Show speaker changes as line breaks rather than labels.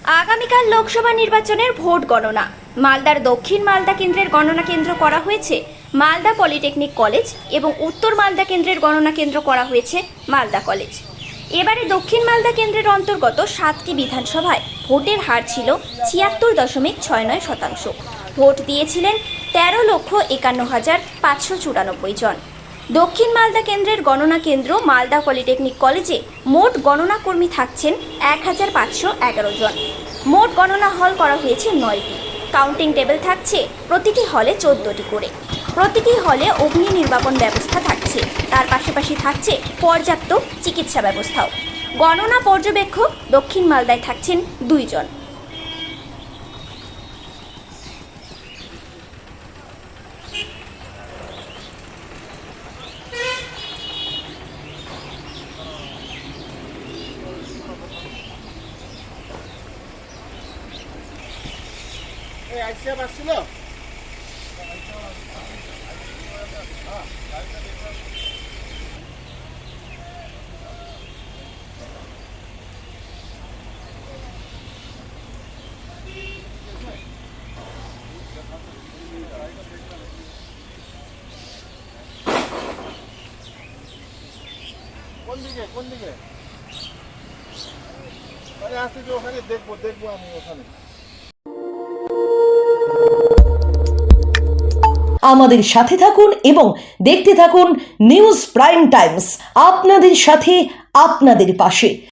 আগামীকাল লোকসভা নির্বাচনের ভোট গণনা। মালদার দক্ষিণ মালদা কেন্দ্রের গণনা কেন্দ্র করা হয়েছে মালদা পলিটেকনিক কলেজ এবং উত্তর মালদা কেন্দ্রের গণনা কেন্দ্র করা হয়েছে মালদা কলেজ। এবারে দক্ষিণ মালদা কেন্দ্রের অন্তর্গত 7টি বিধানসভায় ভোটের হার ছিল 76.69%। ভোট দিয়েছিলেন 13,51,594 জন। দক্ষিণ মালদা কেন্দ্রের গণনা কেন্দ্র মালদা পলিটেকনিক কলেজে মোট গণনা কর্মী থাকছেন 1,511 জন। মোট গণনা হল করা হয়েছে 9টি। কাউন্টিং টেবিল থাকছে প্রতিটি হলে 14টি করে। প্রতিটি হলে অগ্নি নির্বাপন ব্যবস্থা থাকছে, তার পাশাপাশি থাকছে পর্যাপ্ত চিকিৎসা ব্যবস্থাও। গণনা পর্যবেক্ষক দক্ষিণ মালদায় থাকছেন 2 জন।
আইসিএফ আসছিল। কোন দিকে আসতে যে ওখানে দেখবো আমি ওখানে।
আমাদের সাথে থাকুন এবং দেখতে থাকুন নিউজ প্রাইম টাইমস, আপনাদের সাথে আপনাদের পাশে।